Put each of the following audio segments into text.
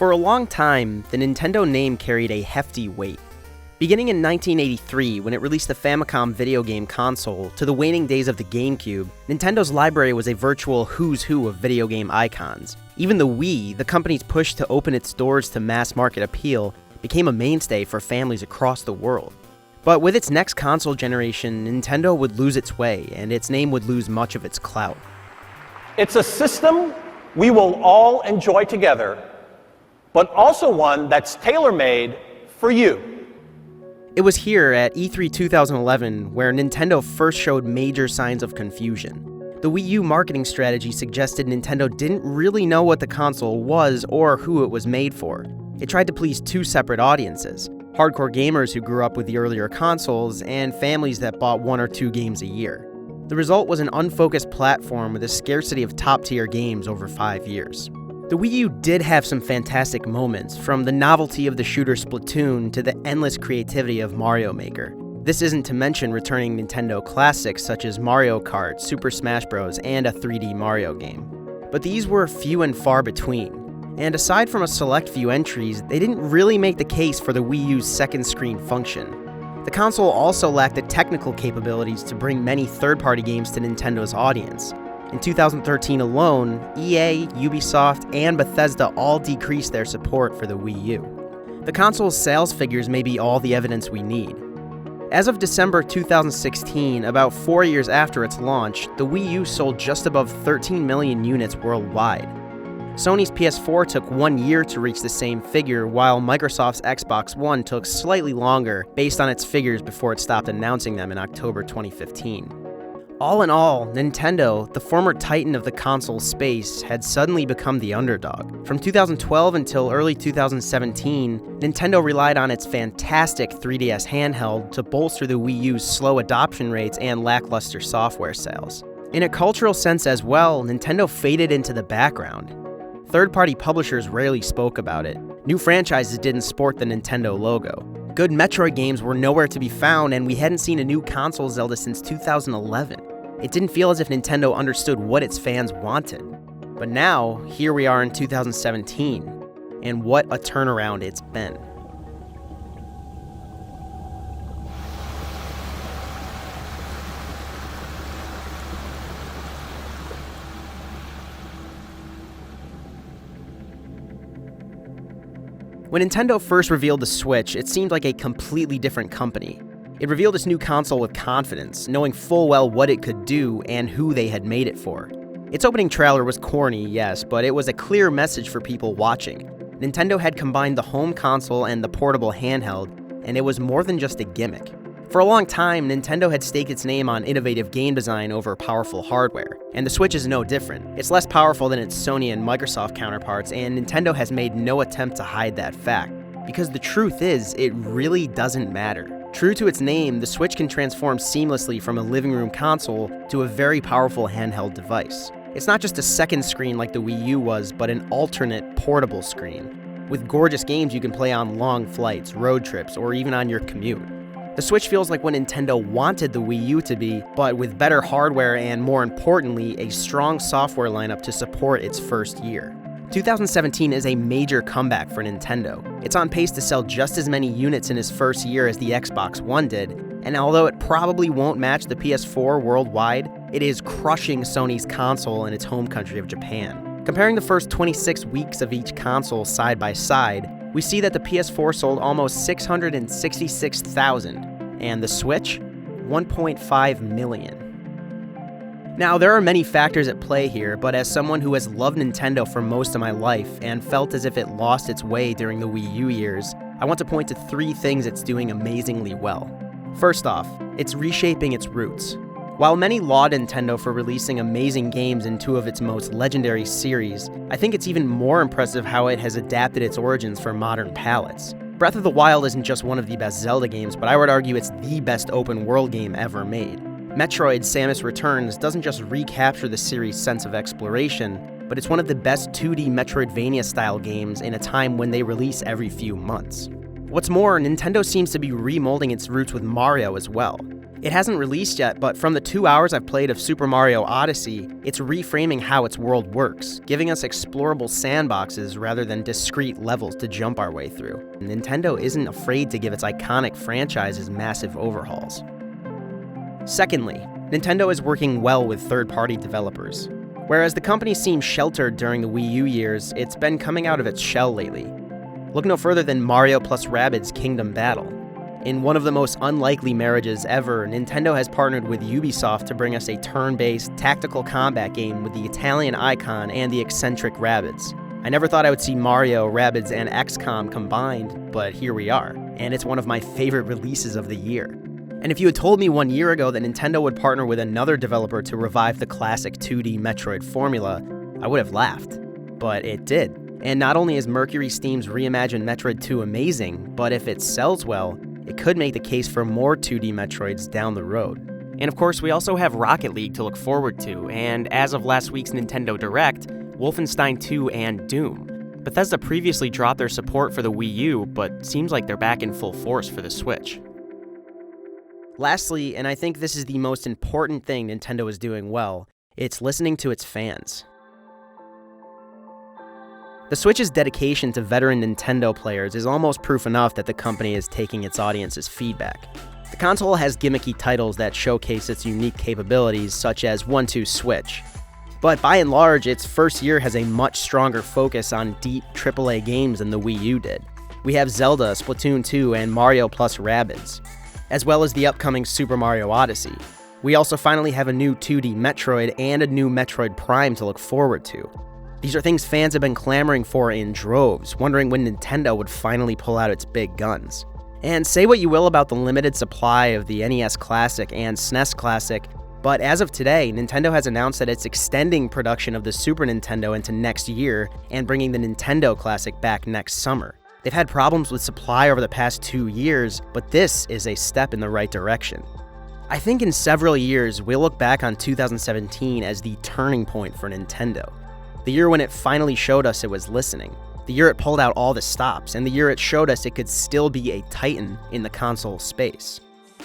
For a long time, the Nintendo name carried a hefty weight. Beginning in 1983, when it released the Famicom video game console, to the waning days of the GameCube, Nintendo's library was a virtual who's who of video game icons. Even the Wii, the company's push to open its doors to mass market appeal, became a mainstay for families across the world. But with its next console generation, Nintendo would lose its way, and its name would lose much of its clout. It's a system we will all enjoy together, but also one that's tailor-made for you. It was here at E3 2011 where Nintendo first showed major signs of confusion. The Wii U marketing strategy suggested Nintendo didn't really know what the console was or who it was made for. It tried to please two separate audiences: hardcore gamers who grew up with the earlier consoles and families that bought one or two games a year. The result was an unfocused platform with a scarcity of top-tier games over 5 years. The Wii U did have some fantastic moments, from the novelty of the shooter Splatoon to the endless creativity of Mario Maker. This isn't to mention returning Nintendo classics such as Mario Kart, Super Smash Bros., and a 3D Mario game. But these were few and far between. And aside from a select few entries, they didn't really make the case for the Wii U's second screen function. The console also lacked the technical capabilities to bring many third-party games to Nintendo's audience. In 2013 alone, EA, Ubisoft, and Bethesda all decreased their support for the Wii U. The console's sales figures may be all the evidence we need. As of December 2016, about 4 years after its launch, the Wii U sold just above 13 million units worldwide. Sony's PS4 took 1 year to reach the same figure, while Microsoft's Xbox One took slightly longer based on its figures before it stopped announcing them in October 2015. All in all, Nintendo, the former titan of the console space, had suddenly become the underdog. From 2012 until early 2017, Nintendo relied on its fantastic 3DS handheld to bolster the Wii U's slow adoption rates and lackluster software sales. In a cultural sense as well, Nintendo faded into the background. Third-party publishers rarely spoke about it. New franchises didn't sport the Nintendo logo. Good Metroid games were nowhere to be found, and we hadn't seen a new console Zelda since 2011. It didn't feel as if Nintendo understood what its fans wanted. But now, here we are in 2017, and what a turnaround it's been. When Nintendo first revealed the Switch, it seemed like a completely different company. It revealed its new console with confidence, knowing full well what it could do and who they had made it for. Its opening trailer was corny, yes, but it was a clear message for people watching. Nintendo had combined the home console and the portable handheld, and it was more than just a gimmick. For a long time, Nintendo had staked its name on innovative game design over powerful hardware, and the Switch is no different. It's less powerful than its Sony and Microsoft counterparts, and Nintendo has made no attempt to hide that fact. Because the truth is, it really doesn't matter. True to its name, the Switch can transform seamlessly from a living room console to a very powerful handheld device. It's not just a second screen like the Wii U was, but an alternate portable screen. With gorgeous games you can play on long flights, road trips, or even on your commute. The Switch feels like what Nintendo wanted the Wii U to be, but with better hardware and, more importantly, a strong software lineup to support its first year. 2017 is a major comeback for Nintendo. It's on pace to sell just as many units in its first year as the Xbox One did, and although it probably won't match the PS4 worldwide, it is crushing Sony's console in its home country of Japan. Comparing the first 26 weeks of each console side by side, we see that the PS4 sold almost 666,000, and the Switch, 1.5 million. Now, there are many factors at play here, but as someone who has loved Nintendo for most of my life and felt as if it lost its way during the Wii U years, I want to point to 3 things it's doing amazingly well. First off, it's reshaping its roots. While many laud Nintendo for releasing amazing games in 2 of its most legendary series, I think it's even more impressive how it has adapted its origins for modern palates. Breath of the Wild isn't just one of the best Zelda games, but I would argue it's the best open-world game ever made. Metroid: Samus Returns doesn't just recapture the series' sense of exploration, but it's one of the best 2D Metroidvania-style games in a time when they release every few months. What's more, Nintendo seems to be remolding its roots with Mario as well. It hasn't released yet, but from the 2 hours I've played of Super Mario Odyssey, it's reframing how its world works, giving us explorable sandboxes rather than discrete levels to jump our way through. Nintendo isn't afraid to give its iconic franchises massive overhauls. Secondly, Nintendo is working well with third-party developers. Whereas the company seemed sheltered during the Wii U years, it's been coming out of its shell lately. Look no further than Mario plus Rabbids Kingdom Battle. In one of the most unlikely marriages ever, Nintendo has partnered with Ubisoft to bring us a turn-based, tactical combat game with the Italian icon and the eccentric Rabbids. I never thought I would see Mario, Rabbids, and XCOM combined, but here we are, and it's one of my favorite releases of the year. And if you had told me 1 year ago that Nintendo would partner with another developer to revive the classic 2D Metroid formula, I would have laughed. But it did. And not only is Mercury Steam's reimagined Metroid 2 amazing, but if it sells well, it could make the case for more 2D Metroids down the road. And of course, we also have Rocket League to look forward to, and as of last week's Nintendo Direct, Wolfenstein 2 and Doom. Bethesda previously dropped their support for the Wii U, but seems like they're back in full force for the Switch. Lastly, and I think this is the most important thing Nintendo is doing well, it's listening to its fans. The Switch's dedication to veteran Nintendo players is almost proof enough that the company is taking its audience's feedback. The console has gimmicky titles that showcase its unique capabilities, such as 1-2 Switch. But by and large, its first year has a much stronger focus on deep AAA games than the Wii U did. We have Zelda, Splatoon 2, and Mario plus Rabbids, as well as the upcoming Super Mario Odyssey. We also finally have a new 2D Metroid and a new Metroid Prime to look forward to. These are things fans have been clamoring for in droves, wondering when Nintendo would finally pull out its big guns. And say what you will about the limited supply of the NES Classic and SNES Classic, but as of today, Nintendo has announced that it's extending production of the Super Nintendo into next year and bringing the Nintendo Classic back next summer. They've had problems with supply over the past 2 years, but this is a step in the right direction. I think in several years, we'll look back on 2017 as the turning point for Nintendo. The year when it finally showed us it was listening. The year it pulled out all the stops, and the year it showed us it could still be a titan in the console space.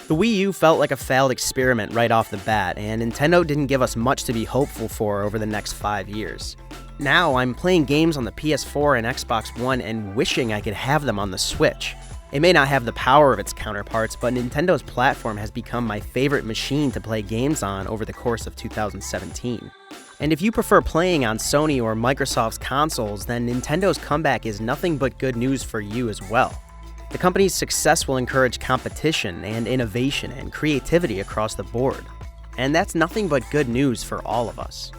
The Wii U felt like a failed experiment right off the bat, and Nintendo didn't give us much to be hopeful for over the next 5 years. Now, I'm playing games on the PS4 and Xbox One and wishing I could have them on the Switch. It may not have the power of its counterparts, but Nintendo's platform has become my favorite machine to play games on over the course of 2017. And if you prefer playing on Sony or Microsoft's consoles, then Nintendo's comeback is nothing but good news for you as well. The company's success will encourage competition and innovation and creativity across the board. And that's nothing but good news for all of us.